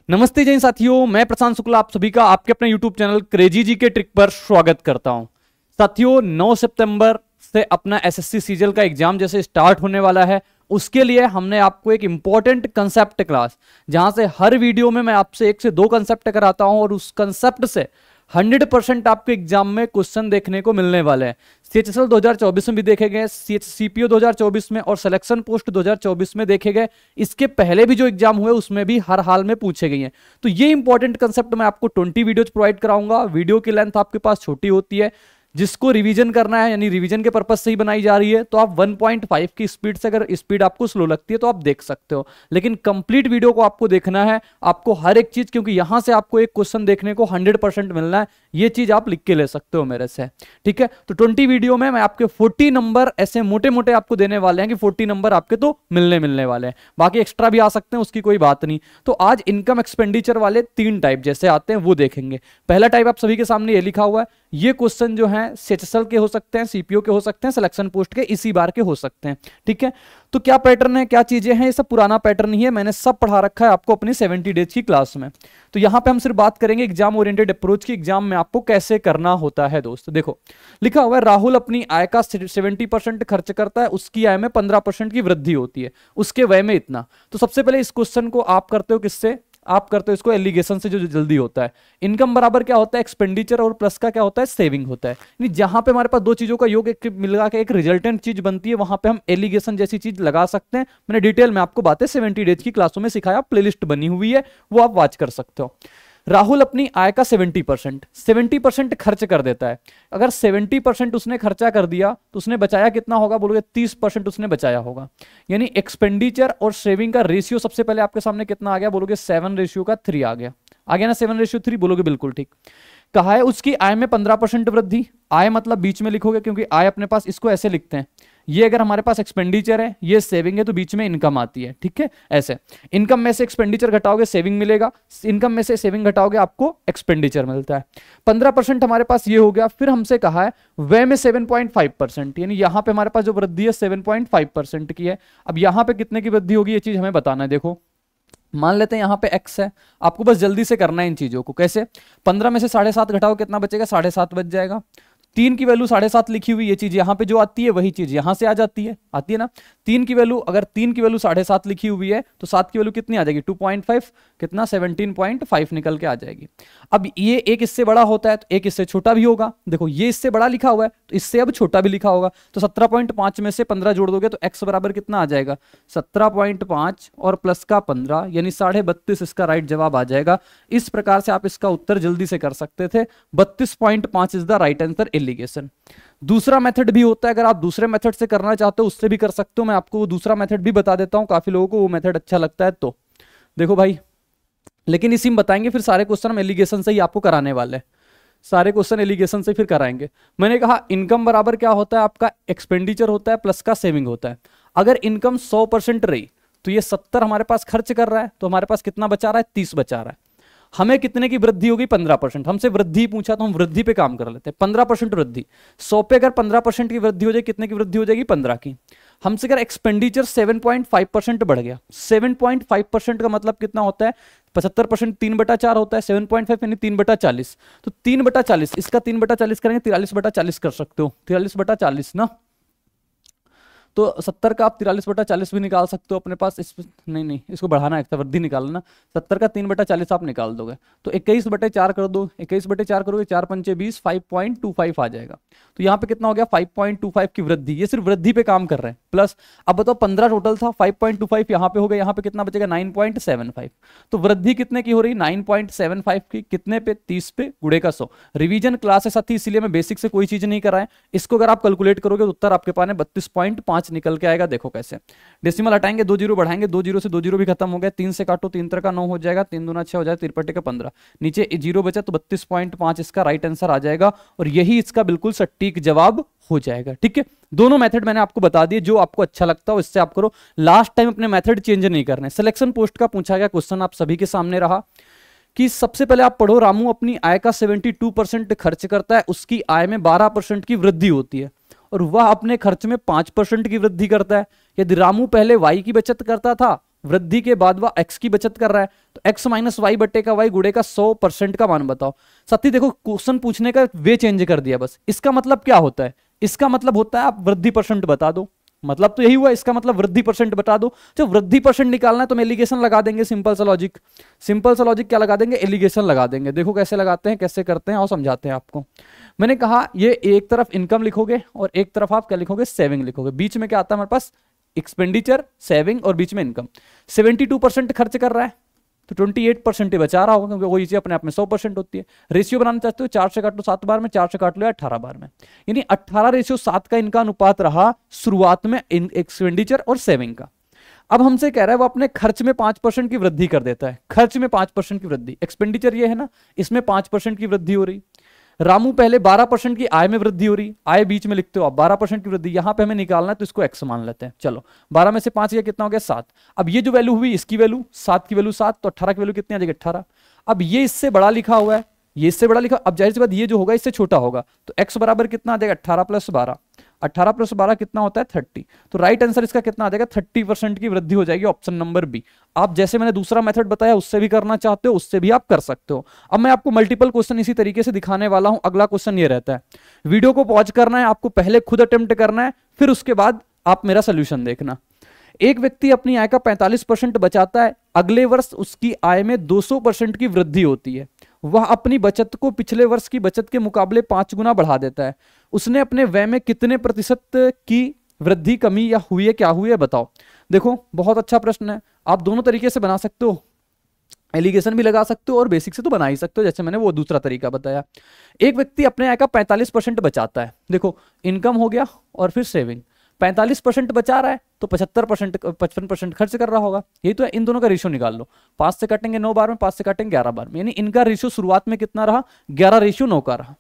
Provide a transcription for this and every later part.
नमस्ते जय साथियों, मैं प्रशांत शुक्ला आप सभी का आपके अपने YouTube चैनल क्रेजी जी के ट्रिक पर स्वागत करता हूं। साथियों 9 सितंबर से अपना एसएससी सीजीएल का एग्जाम जैसे स्टार्ट होने वाला है, उसके लिए हमने आपको एक इंपॉर्टेंट कंसेप्ट क्लास, जहां से हर वीडियो में मैं आपसे 1 से 2 कंसेप्ट कराता हूं और उस कंसेप्ट से 100% आपके एग्जाम में क्वेश्चन देखने को मिलने वाले हैं। सीएचएसएल 2024 में भी देखे गए, सीपीओ 2024 में और सिलेक्शन पोस्ट 2024 में देखे गए। इसके पहले भी जो एग्जाम हुए उसमें भी हर हाल में पूछे गए हैं। तो ये इंपॉर्टेंट कंसेप्ट मैं आपको 20 वीडियोज प्रोवाइड कराऊंगा। वीडियो की लेंथ आपके पास छोटी होती है, जिसको रिवीजन करना है यानी रिवीजन के पर्पज से ही बनाई जा रही है, तो आप 1.5 की स्पीड से, अगर स्पीड आपको स्लो लगती है तो आप देख सकते हो, लेकिन कंप्लीट वीडियो को आपको देखना है, आपको हर एक चीज, क्योंकि यहां से आपको एक क्वेश्चन देखने को 100% मिलना है। ये चीज आप लिख के ले सकते हो मेरे से, ठीक है। तो 20 वीडियो में मैं आपके 40 नंबर ऐसे मोटे मोटे आपको देने वाले हैं कि 40 नंबर आपके तो मिलने वाले हैं, बाकी एक्स्ट्रा भी आ सकते हैं, उसकी कोई बात नहीं। तो आज इनकम एक्सपेंडिचर वाले 3 टाइप जैसे आते हैं वो देखेंगे। पहला टाइप आप सभी के सामने ये लिखा हुआ है, ये क्वेश्चन जो है सीएचएसएल के हो सकते हैं, सीपीओ के हो सकते हैं, सिलेक्शन पोस्ट के इसी बार के हो सकते हैं, ठीक है। तो क्या पैटर्न है, क्या चीजें हैं, ये सब पुराना पैटर्न ही है, मैंने सब पढ़ा रखा है आपको अपनी 70 डेज की क्लास में। तो यहां पे हम सिर्फ बात करेंगे एग्जाम ओरिएंटेड अप्रोच की, एग्जाम में आपको कैसे करना होता है। दोस्त देखो लिखा हुआ है, राहुल अपनी आय का 70% खर्च करता है, उसकी आय में 15% की वृद्धि होती है, उसके व्यय में इतना। तो सबसे पहले इस क्वेश्चन को आप करते हो किससे, आप करते हो इसको एलिगेशन से, जो जल्दी होता है। इनकम बराबर क्या होता है, एक्सपेंडिचर, और प्लस का क्या होता है, सेविंग होता है। यानी जहां पे हमारे पास दो चीजों का योग एक मिलगा के एक रिजल्टेंट चीज बनती है, वहां पे हम एलिगेशन जैसी चीज लगा सकते हैं। मैंने डिटेल में आपको बातें 70 डेज की क्लासों में सिखाया, प्लेलिस्ट बनी हुई है, वो आप वॉच कर सकते हो। राहुल अपनी आय का 70% खर्च कर देता है। अगर 70% उसने खर्चा कर दिया तो उसने बचाया कितना होगा, बोलोगे 30% उसने बचाया होगा। यानी एक्सपेंडिचर और सेविंग का रेशियो सबसे पहले आपके सामने कितना आ गया, बोलोगे 7:3 आ गया। आ गया ना 7:3, बोलोगे बिल्कुल ठीक। कहा है उसकी आय में 15% वृद्धि। आय मतलब बीच में लिखोगे, क्योंकि आय अपने पास इसको ऐसे लिखते हैं, ये अगर हमारे पास एक्सपेंडिचर है, ये सेविंग है, तो बीच में इनकम आती है, ठीक है। ऐसे इनकम में से एक्सपेंडिचर घटाओगे सेविंग मिलेगा, इनकम में से सेविंग घटाओगे आपको एक्सपेंडिचर मिलता है। 15% हमारे पास ये हो गया। फिर हमसे कहा है व्यय में 7.5%, यानी यहां पे हमारे पास जो वृद्धि है 7.5% की है। अब यहां पे कितने की वृद्धि होगी, ये चीज हमें बताना है। देखो मान लेते हैं यहां पे x है, आपको बस जल्दी से करना है इन चीजों को। कैसे, 15 में से 7.5 घटाओ कितना बचेगा, 7.5 बच जाएगा। 3 की वैल्यू 7.5 लिखी हुई, ये चीज यहां पे जो आती है वही चीज यहां से आ जाती है, ना। 3 की वैल्यू, अगर 3 की वैल्यू 7.5 लिखी हुई है तो 7 की वैल्यू कितनी आ जाएगी, 2.5, कितना 17.5 निकल के आ जाएगी। अब ये एक इससे बड़ा होता है तो एक इससे छोटा भी होगा। देखो ये इससे बड़ा लिखा हुआ है तो इससे अब छोटा भी लिखा होगा। तो 17.5 में से 15 जोड़ दोगे तो x बराबर कितना आ जाएगा, 17.5 और प्लस का 15, यानी 32.5 इसका राइट जवाब आ जाएगा। इस प्रकार से आप इसका उत्तर जल्दी से कर सकते थे। 32.5 is the right answer allegation. दूसरा मेथड भी होता है, अगर आप दूसरे मेथड से करना चाहते हो उससे भी कर सकते हो। मैं आपको वो दूसरा मेथड भी बता देता हूं, काफी लोगों को वो मेथड अच्छा लगता है। तो देखो भाई, लेकिन इसी में बताएंगे, फिर सारे क्वेश्चन हम एलिगेशन से ही आपको कराने वाले हैं, सारे क्वेश्चन एलिगेशन से फिर कराएंगे। मैंने कहा इनकम बराबर क्या होता है, आपका एक्सपेंडिचर होता है प्लस का सेविंग होता है। अगर इनकम 100% रही तो ये 70 हमारे पास खर्च कर रहा है, तो हमारे पास कितना बचा रहा है, 30 बचा रहा है। हमें कितने की वृद्धि होगी, 15%। हमसे वृद्धि पूछा तो हम वृद्धि पे काम कर लेते हैं। 15% वृद्धि, 100 पे अगर 15% की वृद्धि हो जाए, कितने की वृद्धि हो जाएगी, 15 की। हमसे अगर एक्सपेंडिचर 7.5% बढ़ गया, 7.5% का मतलब कितना होता है, 75% 3/4 होता है, 7.5 यानी 3/40। तो 3/40, इसका 3/40 करेंगे 43/40 कर सकते हो, 43/40 ना। तो 70 का आप 43/40 भी निकाल सकते हो अपने पास। नहीं, इसको बढ़ाना है, वृद्धि निकालना। 70 का 3/40 आप निकाल दोगे तो 21/4 कर दो, 21/4 करोगे, 4 पंचे 20, 5.25 आ जाएगा। तो यहाँ पे कितना हो गया, 5.25 की वृद्धि। ये सिर्फ वृद्धि पे काम कर रहे हैं। प्लस अब बताओ 15 टोटल था, 5.25 यहाँ पे हो गया, यहाँ पे कितना बचेगा, 9.75। तो वृद्धि कितने की हो रही, 9.75 की। कितने पे, 30 पे गुणे का 100। रिवीजन क्लास है साथी, इसीलिए मैं बेसिक से कोई चीज नहीं कराए। इसको अगर आप कैलकुलेट करोगे तो उत्तर आपके पास 32.5 निकल के आएगा। देखो कैसे, डेसिमल हटाएंगे, 2 जीरो बढ़ाएंगे, 2 जीरो से 2 जीरो भी खत्म हो गया। 3 से काटो, 3 3 का 9 हो जाएगा, 3 दूना 6 हो जाएगा, 3 का 15, नीचे 0 बचा तो 32.5 इसका राइट आंसर आ जाएगा। और यही इसका बिल्कुल सटीक जवाब हो जाएगा, ठीक है। दोनों मेथड मैंने आपको बता दिए, जो आपको अच्छा लगता हो इससे आप करो। लास्ट टाइम अपने मेथड चेंज नहीं करने। सिलेक्शन पोस्ट का पूछा गया क्वेश्चन आप सभी के सामने रहा कि सबसे पहले आप पढ़ो, रामू अपनी आय का 72% खर्च करता है, उसकी आय में 12% की वृद्धि होती है और वह अपने खर्च में 5% की वृद्धि करता है। यदि रामू पहले वाई की बचत करता था वृद्धि के बाद वह x की बचत कर रहा है, तो x माइनस वाई बटे का y गुणे का 100% का मान बताओ। साथी देखो क्वेश्चन पूछने का वे चेंज कर दिया बस। इसका मतलब क्या होता है? इसका मतलब होता है आप वृद्धि परसेंट बता दो, मतलब तो यही हुआ, इसका मतलब वृद्धि परसेंट बता दो। जब वृद्धि परसेंट निकालना है तो हम एलिगेशन लगा देंगे, सिंपल सा लॉजिक। सिंपल सा लॉजिक क्या लगा देंगे? एलिगेशन लगा देंगे। देखो कैसे लगाते हैं, कैसे करते हैं और समझाते हैं आपको। मैंने कहा ये एक तरफ इनकम लिखोगे और एक तरफ आप क्या लिखोगे? सेविंग लिखोगे। बीच में क्या आता है हमारे पास? एक्सपेंडिचर, सेविंग और बीच में इनकम। 72% खर्च कर रहा है तो 28% ही बचा रहा होगा, क्योंकि वही चीज अपने आप में 100% होती है। रेशियो बनाना चाहते हो 4 से काट लो 7 बार में, 4 से काट लो 18 बार में, यानी 18:7 का इनका अनुपात रहा शुरुआत में एक्सपेंडिचर और सेविंग का। अब हमसे कह रहा है वो अपने खर्च में 5% की वृद्धि कर देता है। खर्च में 5% की वृद्धि, एक्सपेंडिचर ये है ना, इसमें 5% की वृद्धि हो रही। रामू पहले 12% की आय में वृद्धि हो रही, आय बीच में लिखते हो आप, 12% की वृद्धि यहां पे हमें निकालना है तो इसको x मान लेते हैं। चलो 12 में से 5 गया, कितना हो गया? 7। अब ये जो वैल्यू हुई इसकी वैल्यू 7 की वैल्यू 7, तो 18 की वैल्यू कितनी आ जाएगी? 18। अब ये इससे बड़ा लिखा हुआ है, ये इससे बड़ा लिखा, अब जाहिर सी बात ये जो होगा इससे छोटा होगा, तो x बराबर कितना आ जाएगा? 18 + 12। 18 + 12 कितना होता है? 30। तो राइट आंसर इसका कितना आ जाएगा? 30% की वृद्धि हो जाएगी, ऑप्शन नंबर बी। आप जैसे मैंने दूसरा मेथड बताया उससे भी करना चाहते हो, उससे भी आप कर सकते हो। अब मैं आपको मल्टीपल क्वेश्चन इसी तरीके से दिखाने वाला हूं। अगला क्वेश्चन ये रहता है, वीडियो को पॉज करना है आपको, पहले खुद अटेम्प्ट करना है, फिर उसके बाद आप मेरा सोल्यूशन देखना। एक व्यक्ति अपनी आय का 45% बचाता है, अगले वर्ष उसकी आय में 200% की वृद्धि होती है। वह अपनी बचत को पिछले वर्ष की बचत के मुकाबले 5 गुना बढ़ा देता है। उसने अपने व्यय में कितने प्रतिशत की वृद्धि, कमी या हुई है, क्या हुई है बताओ। देखो बहुत अच्छा प्रश्न है, आप दोनों तरीके से बना सकते हो, एलिगेशन भी लगा सकते हो और बेसिक से तो बना ही सकते हो, जैसे मैंने वो दूसरा तरीका बताया। एक व्यक्ति अपने आय का 45% बचाता है, देखो इनकम हो गया और फिर सेविंग, 45% बचा रहा है तो 55% खर्च कर रहा होगा। यही तो है, इन दोनों का रेशियो निकाल लो। 5 से काटेंगे 9 बार में, 5 से काटेंगे 11 बार में, यानी इनका रेशियो शुरुआत में कितना रहा? 11:9 का रहा।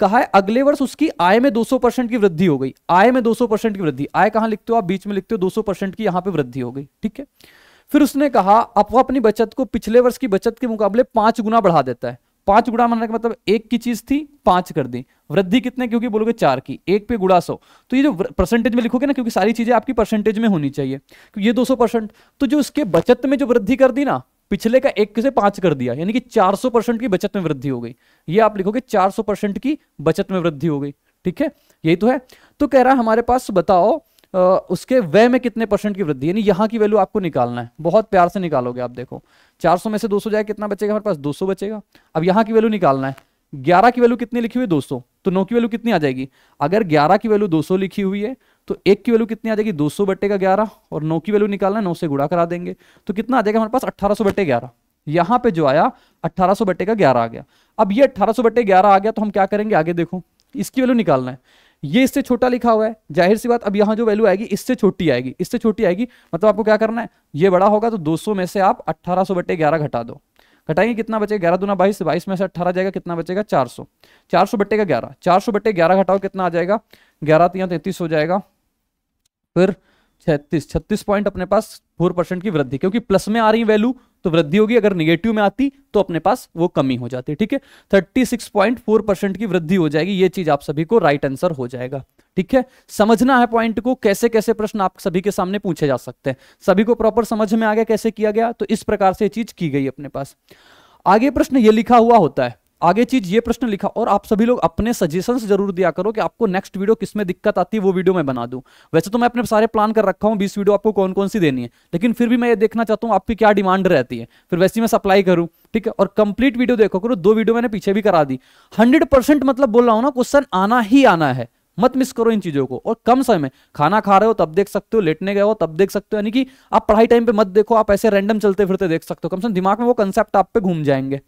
कहा है अगले वर्ष उसकी आय में 200% की वृद्धि हो गई। आय में 200% की वृद्धि, आय कहां लिखते हो आप? बीच में लिखते हो, 200% की यहां पे वृद्धि हो गई, ठीक है। फिर उसने कहा अब वो अपनी बचत को पिछले वर्ष की बचत के मुकाबले 5 गुना बढ़ा देता है। 5 गुना मानने का मतलब एक की चीज थी 5 कर दी, वृद्धि कितने? क्योंकि बोलोगे 4 की, 1 पे गुणा 100, तो ये जो परसेंटेज में लिखोगे ना, क्योंकि सारी चीजें आपकी परसेंटेज में होनी चाहिए, क्योंकि ये 200%, तो जो उसके बचत में जो वृद्धि कर दी ना, पिछले का 1 से 5 कर दिया, यानी कि 400% की बचत में वृद्धि हो गई। ये आप लिखोगे 400% की बचत में वृद्धि हो गई, ठीक है, यही तो है। तो कह रहा है हमारे पास बताओ उसके व्यय में कितने परसेंट की वृद्धि, यानी यहां की वैल्यू आपको निकालना है। बहुत प्यार से निकालोगे आप, देखो 400 में से 200 जाए, कितना बचेगा हमारे पास? 200 बचेगा। अब यहां की वैल्यू निकालना है, 11 की वैल्यू कितनी लिखी हुई है? 200, तो 9 की वैल्यू कितनी आ जाएगी? अगर 11 की वैल्यू 200 लिखी हुई है तो 1 की वैल्यू कितनी आ जाएगी? 200 बटे का 11, और 9 की वैल्यू निकालना है, 9 से गुणा करा देंगे, तो कितना आ जाएगा हमारे पास? 1800 बटे 11। यहां पे जो आया 1800 बटे का 11 आ गया। अब ये 1800 बटे 11 आ गया तो हम क्या करेंगे आगे? देखो इसकी वैल्यू निकालना है, ये इससे छोटा लिखा हुआ है, जाहिर सी बात अब यहां जो वैल्यू आएगी इससे छोटी आएगी, इससे छोटी आएगी, मतलब आपको क्या करना है, ये बड़ा होगा तो 200 में से आप 1800 बटे 11 घटा दो, घटाएंगे कितना बचेगा? 11 दूना 22, 22 में से 18 जाएगा, कितना बचेगा? 400। 400 बटे का 11, 400 बटे 11 घटाओ कितना आ जाएगा? 11 3 33 हो जाएगा, फिर 36 पॉइंट अपने पास 4% की वृद्धि, क्योंकि प्लस में आ रही वैल्यू तो वृद्धि होगी, अगर निगेटिव में आती तो अपने पास वो कमी हो जाती है, ठीक है। 36.4% की वृद्धि हो जाएगी, ये चीज आप सभी को राइट आंसर हो जाएगा, ठीक है। समझना है पॉइंट को, कैसे कैसे प्रश्न आप सभी के सामने पूछे जा सकते हैं। सभी को प्रॉपर समझ में आ गया कैसे किया गया? तो इस प्रकार से चीज की गई अपने पास। आगे प्रश्न ये लिखा हुआ होता है, आगे चीज ये प्रश्न लिखा, और आप सभी लोग अपने सजेशंस जरूर दिया करो कि आपको नेक्स्ट वीडियो किसमें दिक्कत आती है, वो वीडियो मैं बना दूं। वैसे तो मैं अपने सारे प्लान कर रखा हूं 20 वीडियो आपको कौन कौन सी देनी है, लेकिन फिर भी मैं ये देखना चाहता हूं आपकी क्या डिमांड रहती है, फिर वैसे मैं सप्लाई करूं, ठीक है। और कंप्लीट वीडियो देखो करो, 2 वीडियो मैंने पीछे भी करा दी। 100% मतलब बोल रहा हूं ना, क्वेश्चन आना ही आना है, मत मिस करो इन चीजों को। और कम समय में, खाना खा रहे हो तब देख सकते हो, लेटने गए हो तब देख सकते हो, यानी कि आप पढ़ाई टाइम पे मत देखो, आप ऐसे रैंडम चलते फिरते देख सकते हो, कम से कम दिमाग में वो कंसेप्ट आप पे घूम जाएंगे।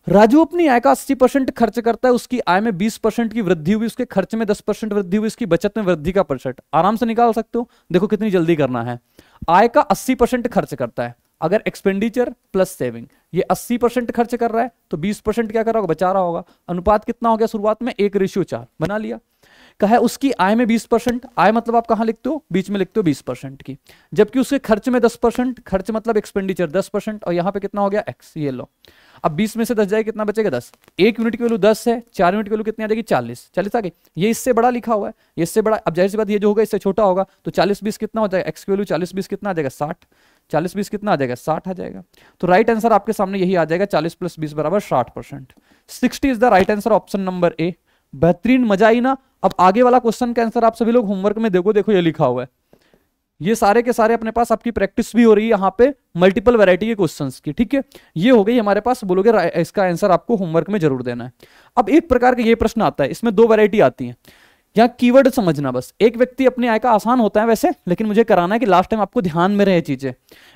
राजू अपनी आय का 80% खर्च करता है, उसकी आय में 20% की वृद्धि हुई, उसके खर्च में 10% वृद्धि हुई, उसकी बचत में वृद्धि का परसेंट आराम से निकाल सकते हो। देखो कितनी जल्दी करना है। आय का 80% खर्च करता है, अगर एक्सपेंडिचर प्लस सेविंग, ये 80% खर्च कर रहा है तो 20% क्या कर रहा होगा? बचा रहा होगा। अनुपात कितना हो गया शुरुआत में? 1:4 बना लिया। कहा है उसकी आय में 20%, आय मतलब आप कहां लिखते हो? बीच में लिखते हो 20% की, जबकि उसके खर्च में 10%, खर्च मतलब एक्सपेंडिचर 10%, और यहां पे कितना हो गया? एक्स, ये लो। अब 20 में से 10 जाए, कितना बचेगा? 10। 1 यूनिट की वैल्यू 10 है, 4 यूनिट की वैल्यू कितनी आ जाएगी? 40। 40 आ गई। ये इससे बड़ा लिखा हुआ है, ये इससे बड़ा, अब जाहिर सी बात ये जो होगा इससे छोटा होगा, तो 40 20 कितना हो जाएगा? एक्स की वैल्यू 40 20 कितना आ जाएगा? 60। 40 20 कितना आ जाएगा, 60 आ जाएगा। तो राइट आंसर आपके सामने यही आ जाएगा, 40 + 20 = 60%। 60 is the right answer, option number A. बेहतरीन, मजा आई ना। अब आगे वाला क्वेश्चन का आंसर आप सभी लोग होमवर्क में देखो, देखो ये लिखा हुआ है, ये सारे के सारे अपने पास आपकी प्रैक्टिस भी हो रही है यहाँ पे मल्टीपल वैरायटी के क्वेश्चंस की, ठीक है। ये हो गई हमारे पास, बोलोगे इसका आंसर आपको होमवर्क में जरूर देना है। अब एक प्रकार का ये प्रश्न आता है, इसमें 2 वैरायटी आती है। यहाँ कीवर्ड समझना बस। एक व्यक्ति अपनी आय का, आसान होता है वैसे, लेकिन मुझे कराना है कि लास्ट टाइम आपको ध्यान में रहे चीजें।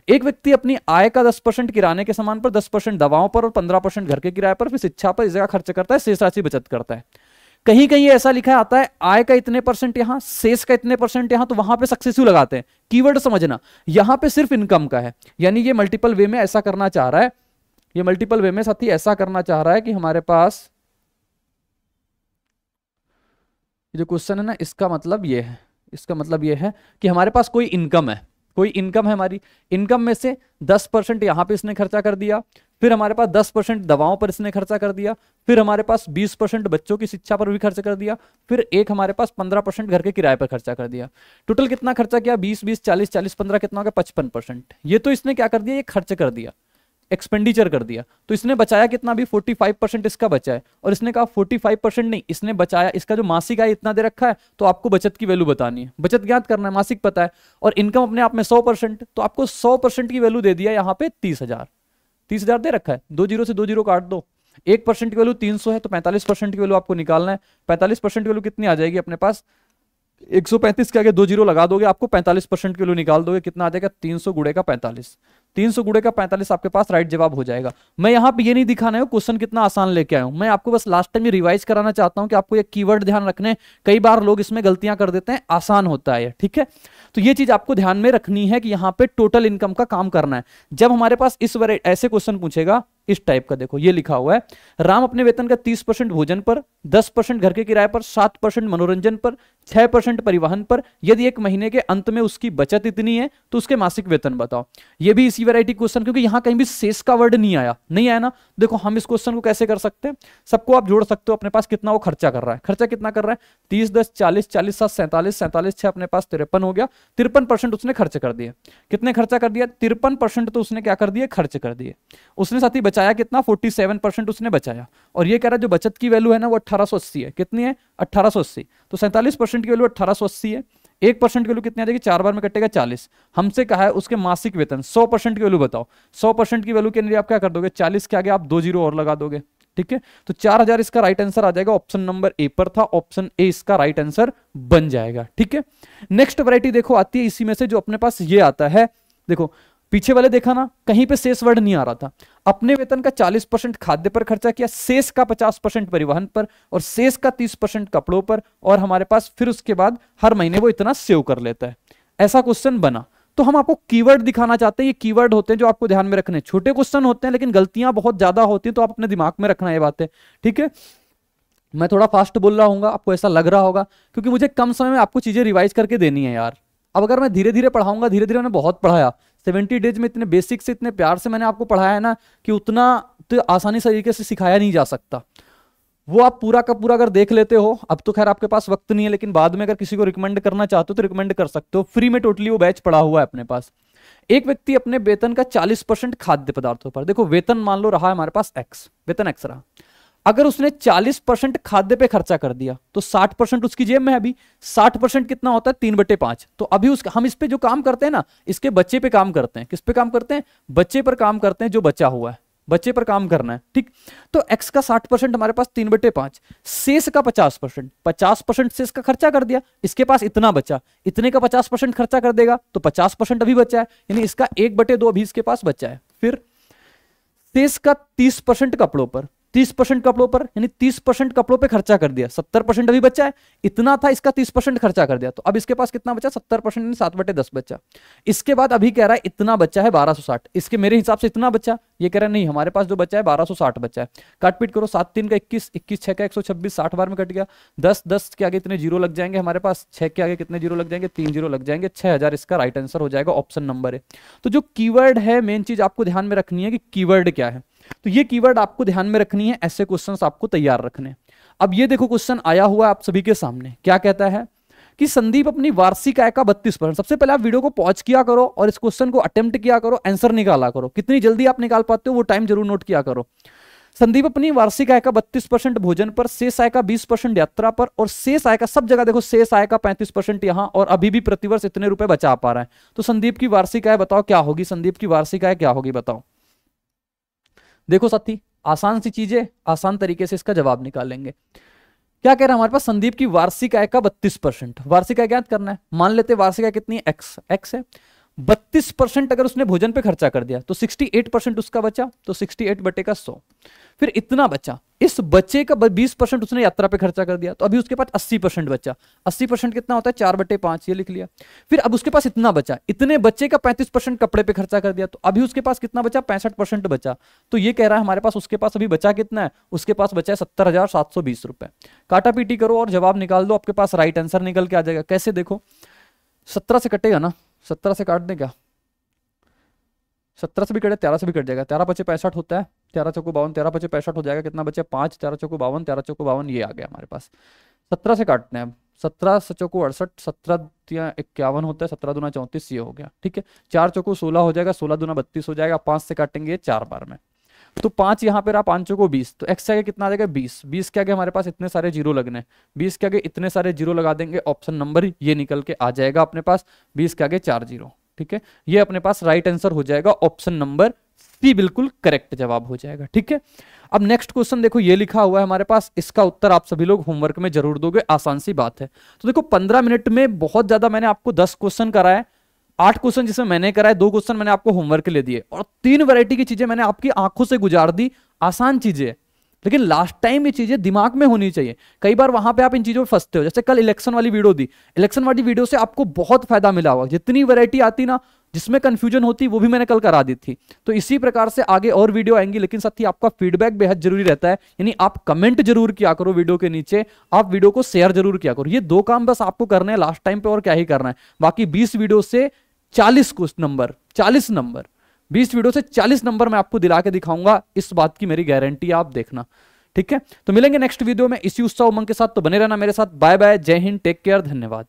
एक व्यक्ति अपनी आय का 10% किराने के सामान पर, 10% दवाओं पर और 15% घर के किराए पर, फिर शिक्षा पर इस जगह खर्च करता है, शेष राशि बचत करता है। कहीं कहीं ऐसा लिखा आता है आय का इतने % यहां, शेष का इतने % यहां, तो वहां पे सक्सेसिव लगाते हैं। कीवर्ड समझना, यहां पे सिर्फ इनकम का है, यानी ये मल्टीपल वे में ऐसा करना चाह रहा है, ये मल्टीपल वे में साथी ऐसा करना चाह रहा है कि हमारे पास जो क्वेश्चन है ना, इसका मतलब ये है, इसका मतलब ये है कि हमारे पास कोई इनकम है, कोई इनकम है, हमारी इनकम में से 10% यहां पे इसने खर्चा कर दिया, फिर हमारे पास 10% दवाओं पर इसने खर्चा कर दिया, फिर हमारे पास 20% बच्चों की शिक्षा पर भी खर्च कर दिया, फिर एक हमारे पास 15% घर के किराए पर खर्चा कर दिया। टोटल कितना खर्चा किया, 20 40 40 15 कितना हो गया, 55%। ये तो इसने क्या कर दिया, ये खर्च कर दिया, एक्सपेंडिचर कर दिया। तो इसने बचाया कितना, भी 45% इसका बचा है। और इसने कहा 45% नहीं, इसने बचाया, इसका जो मासिक आय इतना दे रखा है, तो आपको बचत की वैल्यू बतानी है, बचत ज्ञात करना है, मासिक पता है, और इनकम अपने आप में 100%, तो आपको 100% की वैल्यू दे दिया यहाँ पे 30,000। 30,000 दे रखा है, 2 जीरो से 2 जीरो काट दो, 1% की वैल्यू 300 है, तो 45% की वैल्यू आपको निकालना है। 45% की वैल्यू कितनी आ जाएगी अपने पास, 135 के आगे 2 जीरो लगा दोगे, आपको 45% की वैल्यू निकाल दोगे, कितना आ जाएगा, 300 गुणे का 45। 300 गुणे का 45 आपके पास राइट जवाब हो जाएगा। मैं यहाँ पे ये नहीं दिखाना है क्वेश्चन कितना आसान लेके आया हूं, मैं आपको बस लास्ट टाइम ये रिवाइज कराना चाहता हूं कि आपको ये कीवर्ड ध्यान रखने, कई बार लोग इसमें गलतियां कर देते हैं, आसान होता है, ठीक है। तो ये चीज आपको ध्यान में रखनी है कि यहाँ पे टोटल इनकम का काम करना है। जब हमारे पास इस ऐसे क्वेश्चन पूछेगा इस टाइप का, देखो ये लिखा हुआ है, राम अपने वेतन का 30% भोजन पर, 10% घर के किराए पर, 7% मनोरंजन पर, 6% परिवहन पर, यदि एक महीने के अंत में उसकी बचत इतनी है तो उसके मासिक वेतन बताओ। ये भी इसी वैरायटी क्वेश्चन, क्योंकि यहां कहीं भी शेष का वर्ड नहीं आया, नहीं आया ना। देखो हम इस क्वेश्चन को कैसे कर सकते हैं, सबको आप जोड़ सकते हो अपने पास, कितना वो खर्चा कर रहा है, खर्चा कितना कर रहा है, 30 10 40 40 7 47 47 6 अपने पास 53 हो गया। 53% उसने खर्च कर दिया। कितने खर्चा कर दिया, 53% तो उसने क्या कर दिया, खर्च कर दिए। उसने साथ ही बचाया कितना, 47% उसने बचाया। और ये कह रहा है जो बचत की वैल्यू है ना वो 1880 है, कितनी है, 1880। तो 47% की वैल्यू 1880 है। 1% की वैल्यू कितनी आ जाएगी, 4 बार में कटेगा 40। हमसे कहा है उसके मासिक वेतन, 100% की वैल्यू बताओ। 100% की वैल्यू के लिए आप क्या कर दोगे, 40 के आगे आप 2 जीरो और लगा दोगे, ठीक है। तो 4000 इसका राइट आंसर आ जाएगा, ऑप्शन नंबर ए पर था, ऑप्शन ए इसका राइट आंसर बन जाएगा, ठीक है। नेक्स्ट वैरायटी देखो आती है इसी में से, जो अपने पास ये आता है, देखो पीछे वाले देखा ना, कहीं पे शेष वर्ड नहीं आ रहा था। अपने वेतन का 40% खाद्य पर खर्चा किया, शेष का 50% परिवहन पर, और शेष का 30% कपड़ों पर, और हमारे पास फिर उसके बाद हर महीने वो इतना सेव कर लेता है। ऐसा क्वेश्चन बना। तो हम आपको कीवर्ड दिखाना चाहते हैं, ये कीवर्ड होते हैं जो आपको ध्यान में रखने। छोटे क्वेश्चन होते हैं लेकिन गलतियां बहुत ज्यादा होती हैं, तो आप अपने दिमाग में रखना ये बातें, ठीक है। मैं थोड़ा फास्ट बोल रहा हूँ, आपको ऐसा लग रहा होगा, क्योंकि मुझे कम समय में आपको चीजें रिवाइज करके देनी है यार। अब अगर मैं धीरे धीरे पढ़ाऊंगा, धीरे धीरे मैंने बहुत पढ़ाया, 70 डेज में इतने बेसिक से इतने प्यार से मैंने आपको पढ़ाया है ना, कि उतना तो आसानी तरीके से सिखाया नहीं जा सकता। वो आप पूरा का पूरा अगर देख लेते हो, अब तो खैर आपके पास वक्त नहीं है, लेकिन बाद में अगर किसी को रिकमेंड करना चाहते हो तो रिकमेंड कर सकते हो, फ्री में टोटली वो बैच पड़ा हुआ है अपने पास। एक व्यक्ति अपने वेतन का 40% खाद्य पदार्थों पर, देखो वेतन मान लो रहा है हमारे पास x, वेतन x रहा, अगर उसने 40% खाद्य पे खर्चा कर दिया तो 60% उसकी जेब में है। अभी 60% कितना होता है, 3/5। तो अभी हम इस पे जो काम करते हैं ना, इसके बच्चे पे काम करते हैं। किस पे काम करते हैं, बच्चे पर काम करते हैं, जो बचा हुआ है बच्चे पर काम करना है, ठीक। तो x का 60% हमारे पास 3/5, शेष का 50%, 50% शेष का खर्चा कर दिया, इसके पास इतना बचा, इतने का 50% खर्चा कर देगा तो 50% अभी बचा है, यानी इसका 1/2 अभी इसके पास बचा है। फिर शेष का 30% कपड़ों पर, 30% कपड़ों पर, यानी 30% कपड़ों पे खर्चा कर दिया, 70% अभी बचा है, इतना था, इसका 30% खर्चा कर दिया, तो अब इसके पास कितना बचा, 70% यानी 7/10 बचा। इसके बाद अभी कह रहा है इतना बचा है 1260, इसके मेरे हिसाब से इतना बचा, ये कह रहा है नहीं हमारे पास जो बचा है 1260 बचा है। काट पीट करो, 7 3 का 21, 21 6 का 126, 60 बार में कट गया। 10 10 के आगे इतने जीरो लग जाएंगे हमारे पास, 6 के आगे कितने जीरो लग जाएंगे, 3 जीरो लग जाएंगे, 6000 इसका राइट आंसर हो जाएगा, ऑप्शन नंबर है। तो जो कीवर्ड है, मेन चीज आपको ध्यान में रखनी है कि कीवर्ड क्या है, तो ये कीवर्ड आपको ध्यान में रखनी है, ऐसे क्वेश्चंस आपको तैयार रखने। अब ये देखो क्वेश्चन आया हुआ आप सभी के सामने, क्या कहता है, कि संदीप अपनी वार्षिक आय का 32%। सबसे पहले आप वीडियो को पॉज किया करो और इस क्वेश्चन को अटेम्प्ट किया करो, आंसर निकाला करो। कितनी जल्दी आप निकाल पाते हो वो टाइम जरूर नोट किया करो। संदीप अपनी वार्षिक आय का 32% भोजन पर, शेष आय का 20% यात्रा पर, और शेष आय का सब जगह देखो शेष आय का 35% यहां, और अभी भी प्रतिवर्ष इतने रुपए बचा पा रहा है। तो संदीप की वार्षिक आय बताओ क्या होगी, संदीप की वार्षिक आय क्या होगी बताओ। देखो साथी, आसान सी चीजें, आसान तरीके से इसका जवाब निकालेंगे। क्या कह रहा है हमारे पास, संदीप की वार्षिक आय का 32%। वार्षिक आय ज्ञात करना है, मान लेते हैं वार्षिक आय कितनी है, एक्स है। 32% अगर उसने भोजन पे खर्चा कर दिया तो 68% उसका बचा, तो 68 बटे का 100। फिर इतना बचा, इस बचे का 20% उसने यात्रा पे खर्चा कर दिया, तो अभी उसके पास 80% बचा। 80% कितना होता है, 4/5, ये लिख लिया। फिर अब उसके पास इतना बचा, इतने बच्चे का 35% कपड़े पे खर्चा कर दिया, तो अभी उसके पास कितना बचा, 65% बचा। तो ये कह रहा है हमारे पास उसके पास अभी बचा कितना है, उसके पास बचा है 70,720 रुपए। काटा पीटी करो और जवाब निकाल दो, आपके पास राइट आंसर निकल के आ जाएगा। कैसे देखो, 17 से कटेगा ना, 17 से काट दें क्या, 17 से भी कटे 13 से भी कट जाएगा। 13 बचे 65 होता है, 13 चौको 52, 13 बचे 65 हो जाएगा। कितना बचे 5, 13 चौको 52, 13 चौको 52, ये आ गया हमारे पास। 17 से काटते हैं, 17 चौको 68, 17 51 होता है, 17 दूना 34, ये हो गया। ठीक है, 4 चौको 16 हो जाएगा, 16 दूना 32 हो जाएगा। 5 से काटेंगे 4 बार में, तो 5 यहाँ पे रहा, 5 चौको 20, तो एक्स आगे कितना आ जाएगा 20। 20 के आगे हमारे पास इतने सारे जीरो लगने, 20 के आगे इतने सारे जीरो लगा देंगे, ऑप्शन नंबर ये निकल के आ जाएगा अपने पास। 20 के आगे 4 जीरो, ठीक है, ये अपने पास राइट आंसर हो जाएगा, ऑप्शन नंबर सी बिल्कुल करेक्ट जवाब हो जाएगा। ठीक है, अब नेक्स्ट क्वेश्चन देखो, ये लिखा हुआ है हमारे पास, इसका उत्तर आप सभी लोग होमवर्क में जरूर दोगे, आसान सी बात है। तो देखो 15 मिनट में बहुत ज्यादा मैंने आपको 10 क्वेश्चन कराए, 8 क्वेश्चन जिसमें मैंने कराए, 2 क्वेश्चन मैंने आपको होमवर्क के लिए दिए, और 3 वैरायटी की चीजें मैंने आपकी आंखों से गुजार दी। आसान चीजें, लेकिन लास्ट टाइम ये चीजें दिमाग में होनी चाहिए। कई बार वहां पे आप इन चीजों में फंसते हो, जैसे कल इलेक्शन वाली वीडियो दी, इलेक्शन वाली वीडियो से आपको बहुत फायदा मिला होगा। जितनी वैरायटी आती ना, जिसमें कंफ्यूजन होती, वो भी मैंने कल करा दी थी। तो इसी प्रकार से आगे और वीडियो आएंगी, लेकिन साथ ही आपका फीडबैक बेहद जरूरी रहता है। यानी आप कमेंट जरूर किया करो वीडियो के नीचे, आप वीडियो को शेयर जरूर किया करो। ये 2 काम बस आपको करने हैं लास्ट टाइम पे, और क्या ही करना है। बाकी 20 वीडियो से 40 नंबर, 20 वीडियो से 40 नंबर मैं आपको दिला के दिखाऊंगा, इस बात की मेरी गारंटी आप देखना। ठीक है, तो मिलेंगे नेक्स्ट वीडियो में इसी उत्साह उमंग के साथ। तो बने रहना मेरे साथ। बाय बाय, जय हिंद, टेक केयर, धन्यवाद।